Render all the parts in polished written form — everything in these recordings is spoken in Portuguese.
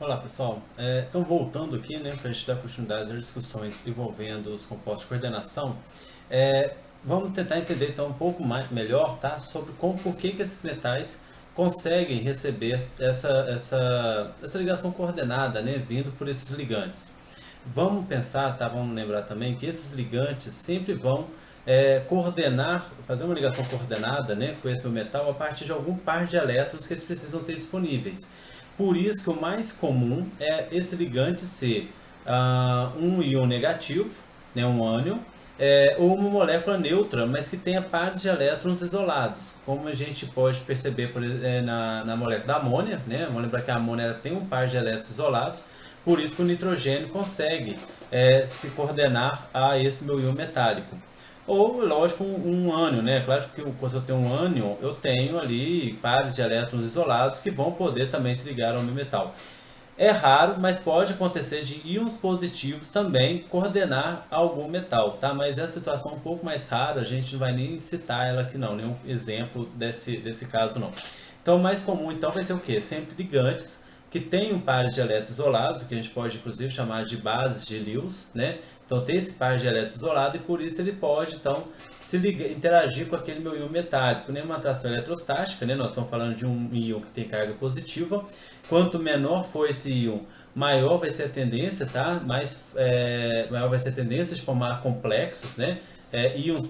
Olá pessoal, então voltando aqui, né, para a gente dar continuidade às discussões envolvendo os compostos de coordenação, vamos tentar entender então um pouco melhor, tá, sobre por que esses metais conseguem receber essa ligação coordenada, né, vindo por esses ligantes. Vamos pensar, tá, vamos lembrar também que esses ligantes sempre vão coordenar, fazer uma ligação coordenada, né, com esse meu metal a partir de algum par de elétrons que eles precisam ter disponíveis. Por isso que o mais comum é esse ligante ser um íon negativo, né, um ânion, ou uma molécula neutra, mas que tenha pares de elétrons isolados, como a gente pode perceber na molécula da amônia, né? Vamos lembrar que a amônia ela tem um par de elétrons isolados, por isso que o nitrogênio consegue se coordenar a esse meu íon metálico. Ou, lógico, um ânion, né? Claro que quando eu tenho um ânion, eu tenho ali pares de elétrons isolados que vão poder também se ligar ao meu metal. É raro, mas pode acontecer de íons positivos também coordenar algum metal, tá? Mas essa situação é um pouco mais rara, a gente não vai nem citar ela aqui não, nenhum exemplo desse caso não. Então, o mais comum então vai ser o quê? Sempre ligantes que tenham pares de elétrons isolados, o que a gente pode inclusive chamar de bases de Lewis, né? Então tem esse par de elétrons isolado e por isso ele pode então interagir com aquele meu íon metálico, né? Uma atração eletrostática, né? Nós estamos falando de um íon que tem carga positiva. Quanto menor for esse íon, maior vai ser a tendência, tá? Maior vai ser a tendência de formar complexos, né? Íons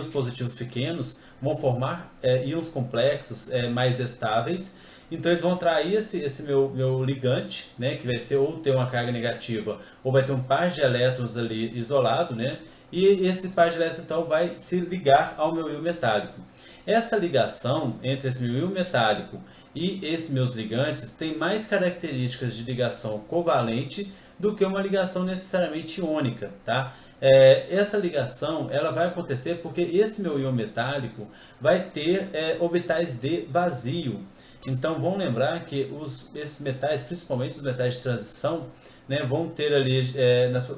positivos pequenos vão formar íons complexos mais estáveis. Então eles vão atrair esse meu ligante, né, que vai ser ou ter uma carga negativa ou vai ter um par de elétrons ali isolado, né, e esse par de elétrons então vai se ligar ao meu íon metálico. Essa ligação entre esse meu íon metálico e esses meus ligantes tem mais características de ligação covalente do que uma ligação necessariamente iônica, tá? Essa ligação ela vai acontecer porque esse meu íon metálico vai ter orbitais D vazio. Então vamos lembrar que esses metais, principalmente os metais de transição, né, vão ter ali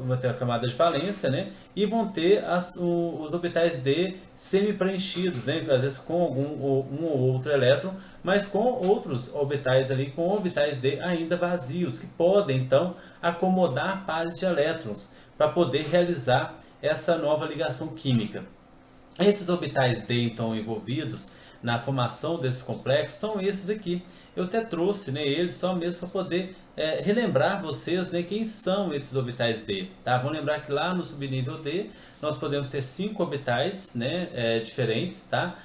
vão ter a camada de valência, né, e vão ter os orbitais D semi-preenchidos, né, às vezes com um ou outro elétron, mas com outros orbitais ali, com orbitais D ainda vazios, que podem então acomodar pares de elétrons para poder realizar essa nova ligação química. Esses orbitais D então envolvidos na formação desses complexos são esses aqui. Eu até trouxe, né, eles só mesmo para poder relembrar vocês, né, quem são esses orbitais D. Tá? Vamos lembrar que lá no subnível D nós podemos ter 5 orbitais, né, diferentes. Tá?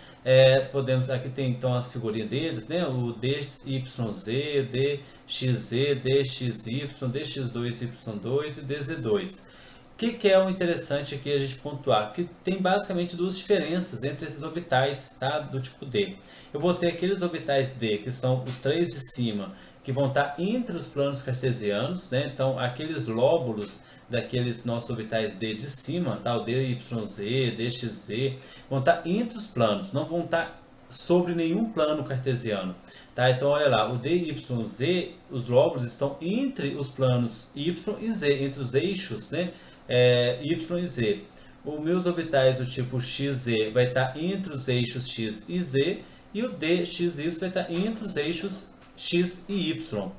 Aqui tem então as figurinhas deles, né, o DYZ, DXZ, DXY, DX2Y2 e DZ2. O que é o interessante aqui a gente pontuar? Que tem basicamente duas diferenças entre esses orbitais, tá? Do tipo D. Eu vou ter aqueles orbitais D, que são os três de cima, que vão estar entre os planos cartesianos, né? Então, aqueles lóbulos daqueles nossos orbitais D de cima, tá? O DYZ, DXZ, vão estar entre os planos, não vão estar sobre nenhum plano cartesiano. Tá? Então, olha lá, o DYZ, os lóbulos estão entre os planos Y e Z, entre os eixos, né? Y e Z. Os meus orbitais do tipo XZ vai estar entre os eixos X e Z e o DXY vai estar entre os eixos X e Y.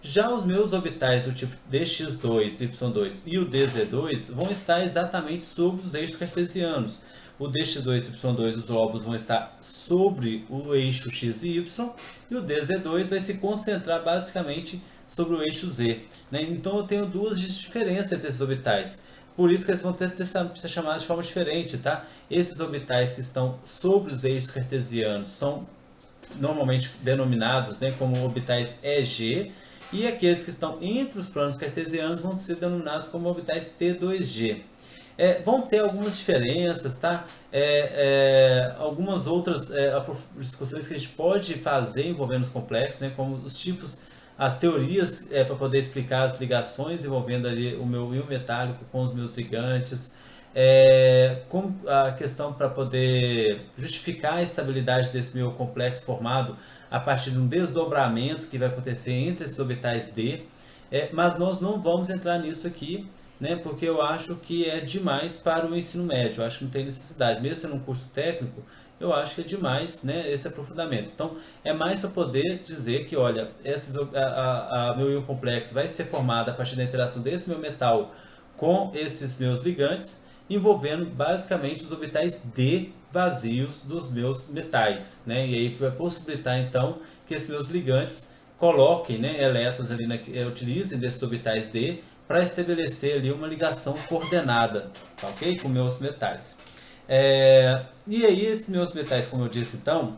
Já os meus orbitais do tipo dx2, y2 e o dz2 vão estar exatamente sobre os eixos cartesianos. O dx2 e y2 os lóbulos vão estar sobre o eixo x e y e o dz2 vai se concentrar basicamente sobre o eixo z. Né? Então eu tenho duas diferenças entre esses orbitais. Por isso que eles vão ter ser chamados de forma diferente. Tá? Esses orbitais que estão sobre os eixos cartesianos são normalmente denominados, né, como orbitais EG, e aqueles que estão entre os planos cartesianos vão ser denominados como orbitais T2G. Vão ter algumas diferenças, tá? Algumas outras discussões que a gente pode fazer envolvendo os complexos, né, como os tipos, as teorias para poder explicar as ligações envolvendo ali o meu íon metálico com os meus ligantes, com a questão para poder justificar a estabilidade desse meu complexo formado a partir de um desdobramento que vai acontecer entre esses orbitais D, mas nós não vamos entrar nisso aqui, né, porque eu acho que é demais para o ensino médio, eu acho que não tem necessidade, mesmo sendo um curso técnico, eu acho que é demais, né, esse aprofundamento. Então, é mais para poder dizer que, olha, meu íon complexo vai ser formado a partir da interação desse meu metal com esses meus ligantes, envolvendo basicamente os orbitais D vazios dos meus metais, né? E aí vai possibilitar então que esses meus ligantes coloquem, né, elétrons ali, utilizem desses orbitais D para estabelecer ali uma ligação coordenada, tá, ok? Com meus metais. E aí esses meus metais, como eu disse então,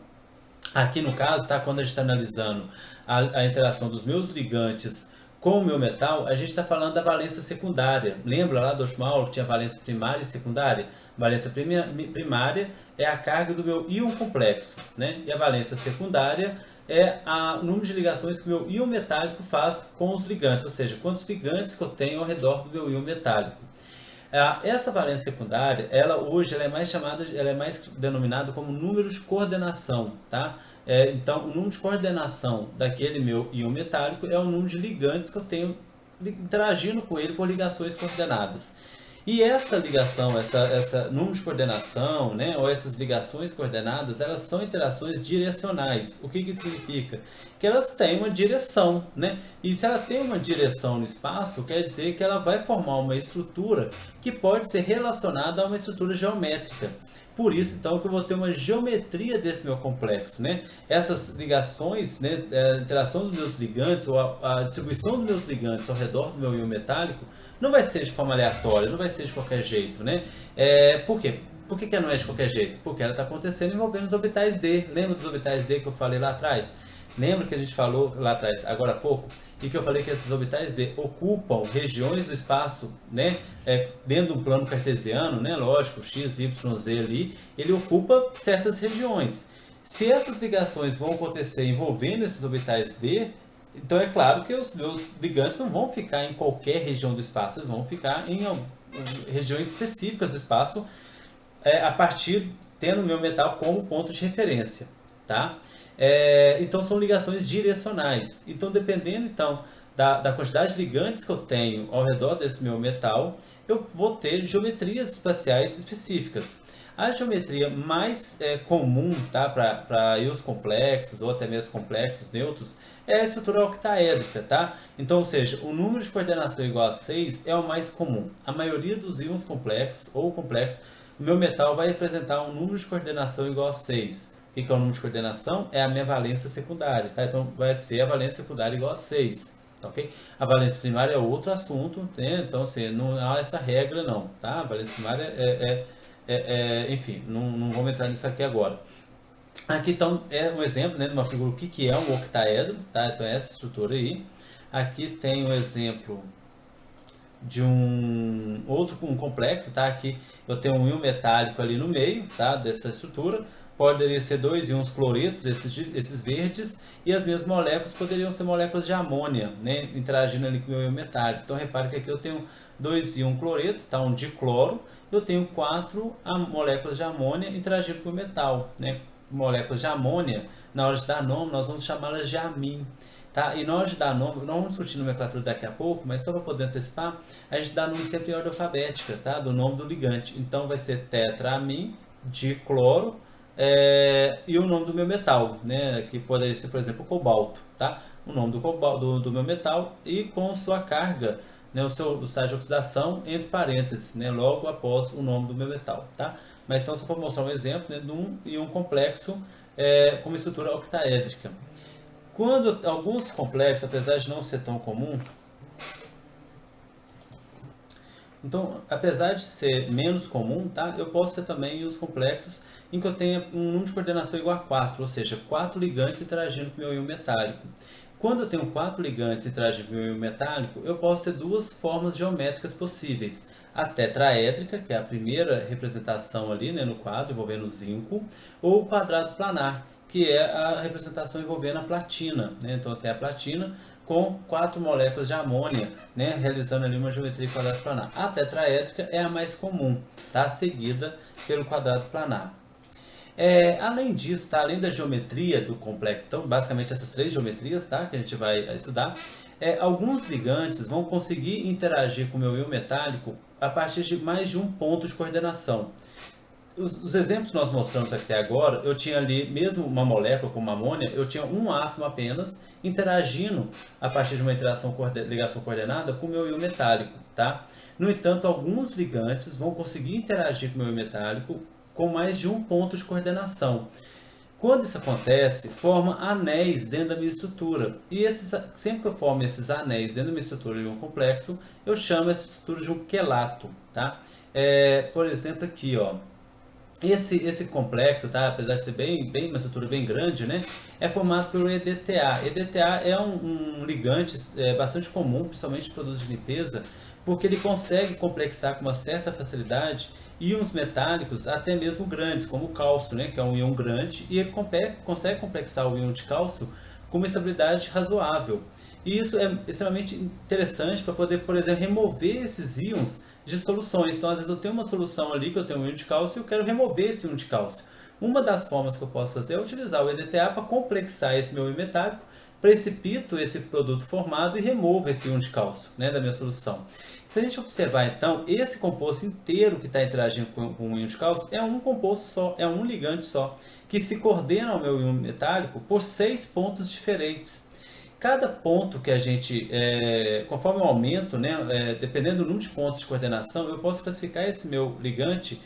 aqui no caso, tá, quando a gente está analisando a interação dos meus ligantes com o meu metal, a gente está falando da valência secundária. Lembra lá do último aula que tinha valência primária e secundária? Valência primária é a carga do meu íon complexo, né? E a valência secundária é o número de ligações que o meu íon metálico faz com os ligantes, ou seja, quantos ligantes que eu tenho ao redor do meu íon metálico. Essa valência secundária, hoje ela é mais chamada, ela é mais denominada como número de coordenação, tá? Então, o número de coordenação daquele meu íon metálico é o número de ligantes que eu tenho interagindo com ele por ligações coordenadas. E essa ligação, essa número de coordenação, né, ou essas ligações coordenadas, elas são interações direcionais. O que isso significa? Que elas têm uma direção, né? E se ela tem uma direção no espaço, quer dizer que ela vai formar uma estrutura que pode ser relacionada a uma estrutura geométrica. Por isso, então, que eu vou ter uma geometria desse meu complexo, né? Essas ligações, né, a interação dos meus ligantes, ou a distribuição dos meus ligantes ao redor do meu íon metálico, não vai ser de forma aleatória, não vai ser de qualquer jeito, né? Por quê? Por que não é de qualquer jeito? Porque ela está acontecendo envolvendo os orbitais D. Lembra dos orbitais D que eu falei lá atrás? Lembra que a gente falou lá atrás, agora há pouco, e que eu falei que esses orbitais D ocupam regiões do espaço, né, dentro de um plano cartesiano, né, lógico, x, y, z ali, ele ocupa certas regiões. Se essas ligações vão acontecer envolvendo esses orbitais D, então é claro que os meus ligantes não vão ficar em qualquer região do espaço, eles vão ficar em regiões específicas do espaço, a partir tendo o meu metal como ponto de referência, tá? Então são ligações direcionais. Então dependendo então da quantidade de ligantes que eu tenho ao redor desse meu metal, eu vou ter geometrias espaciais específicas. A geometria mais comum, tá, para íons complexos ou até mesmo complexos neutros é a estrutura octaédrica, tá? Então, ou seja, o número de coordenação igual a 6 é o mais comum. A maioria dos íons complexos ou complexos, o meu metal vai representar um número de coordenação igual a 6. O que é o número de coordenação? É a minha valência secundária, tá? Então vai ser a valência secundária igual a 6, tá, ok? A valência primária é outro assunto, né? Então assim, não há essa regra não, tá? A valência primária enfim, não vamos entrar nisso aqui agora. Aqui então é um exemplo, né, de uma figura, o que é um octaedro, tá? Então é essa estrutura aí. Aqui tem um exemplo de um complexo, tá? Aqui eu tenho um íon metálico ali no meio, tá? Dessa estrutura. Poderia ser dois íons cloretos, esses verdes, e as minhas moléculas poderiam ser moléculas de amônia, né? Interagindo ali com o meu íon metálico. Então repare que aqui eu tenho dois íons cloreto, tá? Um dicloro, eu tenho 4 moléculas de amônia interagindo com o metal, né? Moléculas de amônia, na hora de dar nome, nós vamos chamá-las de amim. Tá? E na hora de dar nome, nós vamos discutir nomenclatura daqui a pouco, mas só para poder antecipar, a gente dá nome sempre em ordem alfabética, tá? Do nome do ligante. Então vai ser tetraamim, dicloro, e o nome do meu metal, né? Que poderia ser, por exemplo, cobalto, tá? O nome do meu metal e com sua carga, né? O estágio de oxidação entre parênteses, né? Logo após o nome do meu metal, tá? Mas então só para mostrar um exemplo, né, de um íon complexo com uma estrutura octaédrica. Quando alguns complexos, apesar de não ser tão comum, então, apesar de ser menos comum, tá, eu posso ter também os complexos em que eu tenha um número de coordenação igual a 4, ou seja, 4 ligantes interagindo com o meu íon metálico. Quando eu tenho 4 ligantes interagindo com o meu íon metálico, eu posso ter duas formas geométricas possíveis. A tetraédrica, que é a primeira representação ali, né, no quadro, envolvendo o zinco, ou o quadrado planar, que é a representação envolvendo a platina, né? Então eu tenho a platina com 4 moléculas de amônia, né? Realizando ali uma geometria quadrado planar. A tetraédrica é a mais comum, tá? Seguida pelo quadrado planar. Além disso, tá? Além da geometria do complexo, então basicamente essas 3 geometrias, tá? Que a gente vai estudar, alguns ligantes vão conseguir interagir com o meu íon metálico a partir de mais de um ponto de coordenação. os exemplos que nós mostramos até agora, eu tinha ali, mesmo uma molécula como a amônia, eu tinha um átomo apenas interagindo a partir de uma ligação coordenada com o meu íon metálico, tá? No entanto, alguns ligantes vão conseguir interagir com o meu íon metálico com mais de um ponto de coordenação. Quando isso acontece, forma anéis dentro da minha estrutura. E sempre que eu formo esses anéis dentro da minha estrutura de um complexo, eu chamo essa estrutura de um quelato, tá? Por exemplo, aqui, ó, esse complexo, tá? Apesar de ser uma estrutura bem grande, né? É formado pelo EDTA. EDTA é um ligante bastante comum, principalmente em produtos de limpeza, porque ele consegue complexar com uma certa facilidade íons metálicos até mesmo grandes, como o cálcio, né? Que é um íon grande, e ele consegue complexar o íon de cálcio com uma estabilidade razoável. E isso é extremamente interessante para poder, por exemplo, remover esses íons de soluções. Então, às vezes eu tenho uma solução ali que eu tenho um íon de cálcio e eu quero remover esse íon de cálcio. Uma das formas que eu posso fazer é utilizar o EDTA para complexar esse meu íon metálico, precipito esse produto formado e removo esse íon de cálcio, né, da minha solução. Se a gente observar então, esse composto inteiro que está interagindo com o íon de cálcio é um composto só, é um ligante só, que se coordena ao meu íon metálico por 6 pontos diferentes. Cada ponto que a gente, conforme eu aumento, né, dependendo do número de pontos de coordenação, eu posso classificar esse meu ligante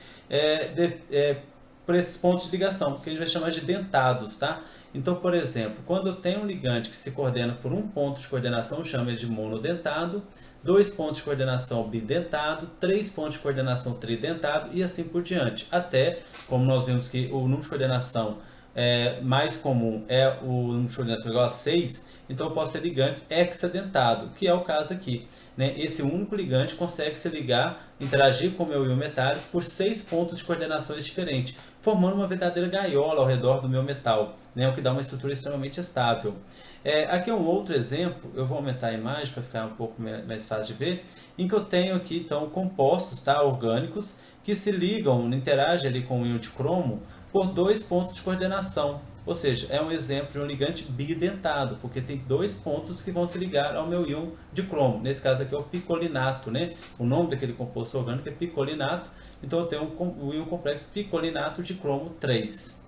por esses pontos de ligação, que a gente vai chamar de dentados, tá? Então, por exemplo, quando eu tenho um ligante que se coordena por um ponto de coordenação, eu chamo ele de monodentado, 2 pontos de coordenação bidentado, 3 pontos de coordenação tridentado e assim por diante. Até, como nós vimos que o número de coordenação mais comum é o número de coordenação igual a 6, então eu posso ter ligantes hexadentado, que é o caso aqui, né? Esse único ligante consegue se ligar, interagir com o meu íon metálico por 6 pontos de coordenações diferentes, formando uma verdadeira gaiola ao redor do meu metal, né? O que dá uma estrutura extremamente estável. Aqui é um outro exemplo, eu vou aumentar a imagem para ficar um pouco mais fácil de ver, em que eu tenho aqui então compostos, tá, orgânicos que se ligam, interagem ali com o íon de cromo por 2 pontos de coordenação. Ou seja, é um exemplo de um ligante bidentado, porque tem 2 pontos que vão se ligar ao meu íon de cromo. Nesse caso aqui é o picolinato, né? O nome daquele composto orgânico é picolinato, então eu tenho o íon complexo picolinato de cromo 3.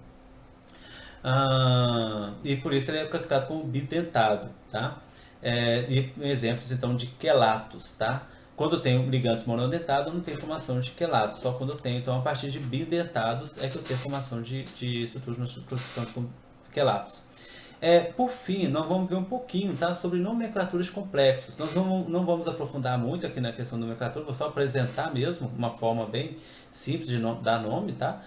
E por isso ele é classificado como bidentado, tá? E exemplos então de quelatos, tá? Quando eu tenho ligantes monodentados, eu não tenho formação de quelatos. Só quando eu tenho, então, a partir de bidentados é que eu tenho formação de estruturas classificadas como quelatos. Por fim, nós vamos ver um pouquinho, tá, sobre nomenclaturas de complexos. Nós não vamos aprofundar muito aqui na questão da nomenclatura, vou só apresentar mesmo uma forma bem simples de dar nome, tá?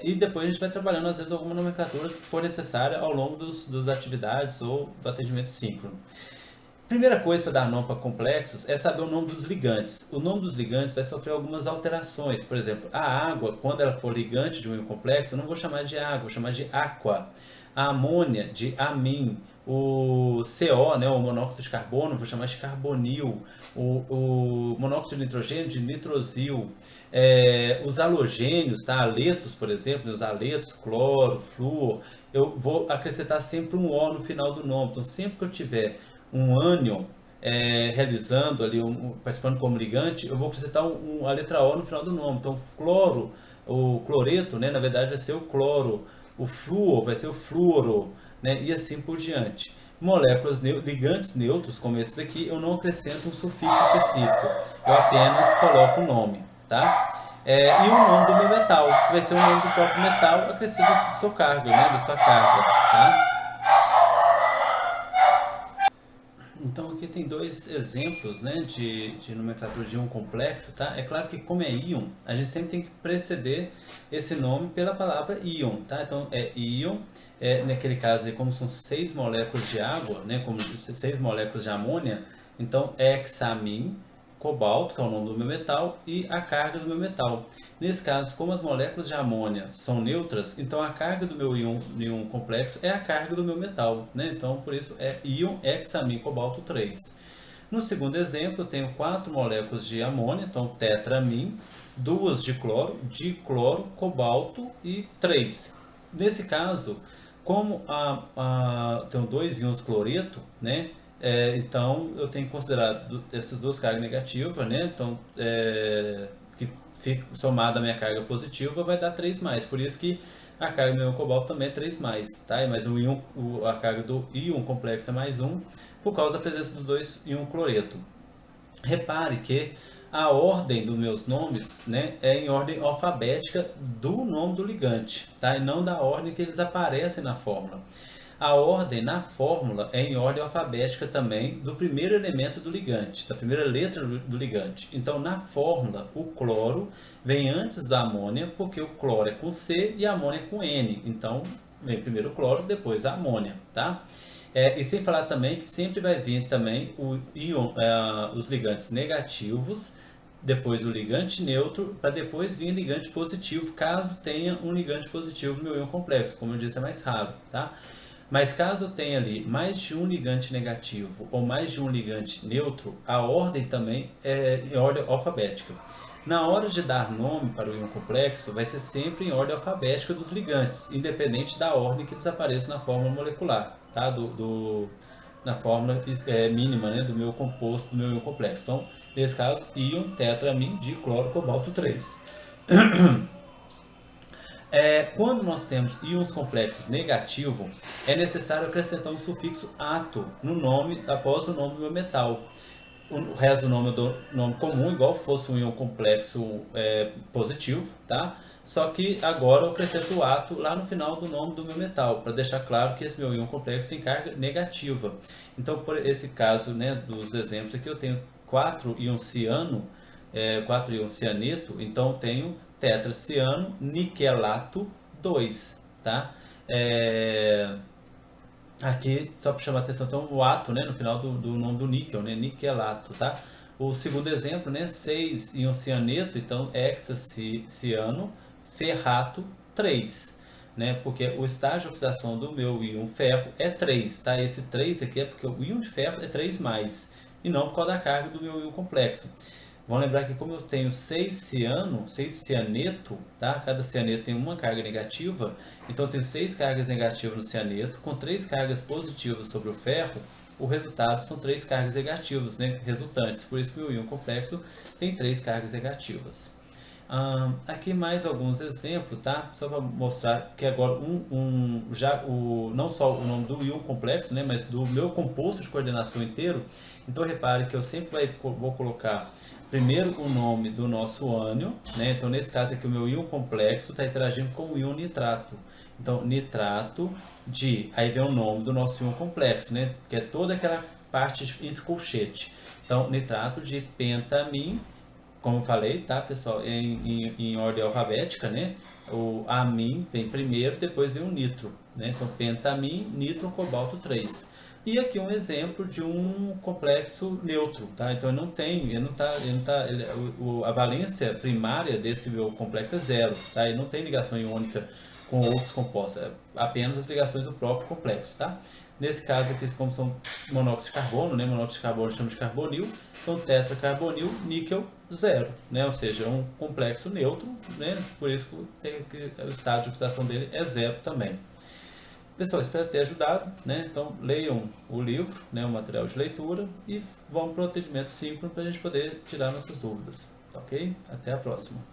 E depois a gente vai trabalhando, às vezes, alguma nomenclatura que for necessária ao longo das atividades ou do atendimento síncrono. Primeira coisa para dar nome para complexos é saber o nome dos ligantes. O nome dos ligantes vai sofrer algumas alterações. Por exemplo, a água, quando ela for ligante de um íon complexo, eu não vou chamar de água, vou chamar de aqua. A amônia, de amin. O CO, né, o monóxido de carbono, vou chamar de carbonil. O monóxido de nitrogênio, de nitrosil. Os halogênios, tá? Aletos, por exemplo, os aletos, cloro, flúor, eu vou acrescentar sempre um O no final do nome. Então, sempre que eu tiver um ânion realizando ali, participando como ligante, eu vou acrescentar a letra O no final do nome. Então, cloro, o cloreto, né, na verdade vai ser o cloro, o flúor vai ser o fluoro, né, e assim por diante. Moléculas ligantes neutros, como esses aqui, eu não acrescento um sufixo específico, eu apenas coloco o nome, tá? E o nome do meu metal, que vai ser o nome do próprio metal, acrescento do seu cargo, né, da sua carga, tá? Então aqui tem dois exemplos, né, de nomenclatura de íon complexo, tá? É claro que como é íon, a gente sempre tem que preceder esse nome pela palavra íon, tá? Então é íon, naquele caso aí, como são 6 moléculas de água, né, como 6 moléculas de amônia, então hexamin, cobalto, que é o nome do meu metal, e a carga do meu metal. Nesse caso, como as moléculas de amônia são neutras, então a carga do meu íon complexo é a carga do meu metal, né? Então, por isso é íon hexamin cobalto 3. No segundo exemplo, eu tenho 4 moléculas de amônia, então tetramin, 2 de cloro, cobalto e 3. Nesse caso, como tenho 2 íons cloreto, né? Então eu tenho que considerar essas duas cargas negativas, né? Então, que somado à minha carga positiva vai dar 3 mais. Por isso que a carga do meu íon cobalto também é 3 mais, tá? Mas a carga do íon complexo é mais 1 por causa da presença dos dois íon cloreto. Repare que a ordem dos meus nomes, né, é em ordem alfabética do nome do ligante, tá? E não da ordem que eles aparecem na fórmula. A ordem na fórmula é em ordem alfabética também do primeiro elemento do ligante, da primeira letra do ligante. Então, na fórmula, o cloro vem antes da amônia, porque o cloro é com C e a amônia é com N. Então, vem primeiro o cloro, depois a amônia, tá? E sem falar também que sempre vai vir também os ligantes negativos, depois o ligante neutro, para depois vir ligante positivo, caso tenha um ligante positivo no meu íon complexo. Como eu disse, é mais raro, tá? Mas caso tenha ali mais de um ligante negativo ou mais de um ligante neutro, a ordem também é em ordem alfabética. Na hora de dar nome para o íon complexo, vai ser sempre em ordem alfabética dos ligantes, independente da ordem que eles apareçam na fórmula molecular, tá? Na fórmula mínima, né, do meu composto, do meu íon complexo. Então, nesse caso, íon tetramin de cloro cobalto 3. Quando nós temos íons complexos negativo, é necessário acrescentar um sufixo ato no nome após o nome do meu metal. O resto do nome eu dou nome comum, igual fosse um íon complexo positivo, tá? Só que agora eu acrescento o ato lá no final do nome do meu metal, para deixar claro que esse meu íon complexo tem carga negativa. Então, por esse caso, né, dos exemplos aqui, eu tenho 4 íons ciano, 4 íons cianeto, então eu tenho tetraciano niquelato 2, tá? Aqui, só para chamar a atenção, então o ato, né, no final do nome do níquel, né, niquelato, tá? O segundo exemplo, né, 6 íon cianeto, então hexaciano ferrato 3, né? Porque o estágio de oxidação do meu íon ferro é 3, tá? Esse 3 aqui é porque o íon de ferro é 3 mais, e não por causa da carga do meu íon complexo. Vamos lembrar que como eu tenho 6 cianeto, tá? Cada cianeto tem uma carga negativa, então eu tenho 6 cargas negativas no cianeto, com 3 cargas positivas sobre o ferro, o resultado são 3 cargas negativas, né, resultantes. Por isso que o meu íon complexo tem 3 cargas negativas. Aqui mais alguns exemplos, tá? Só para mostrar que agora não só o nome do íon complexo, né, mas do meu composto de coordenação inteiro. Então repare que eu sempre vou colocar primeiro o nome do nosso ânion, né? Então nesse caso aqui o meu íon complexo está interagindo com o íon nitrato. Então nitrato aí vem o nome do nosso íon complexo, né? Que é toda aquela parte entre colchete. Então nitrato de pentamin, como eu falei, tá, pessoal, em ordem alfabética, né? O amin vem primeiro, depois vem o nitro, né? Então pentamin, nitro, cobalto 3. E aqui um exemplo de um complexo neutro, tá? Então a valência primária desse meu complexo é 0, tá? Ele não tem ligação iônica com outros compostos, apenas as ligações do próprio complexo, tá? Nesse caso aqui, como são monóxido de carbono, né? Monóxido de carbono chama de carbonil, então tetracarbonil, níquel 0, né? Ou seja, é um complexo neutro, né? Por isso que o estágio de oxidação dele é 0 também. Pessoal, espero ter ajudado, né? Então leiam o livro, né? O material de leitura, e vamos para o atendimento síncrono para a gente poder tirar nossas dúvidas, tá ok? Até a próxima.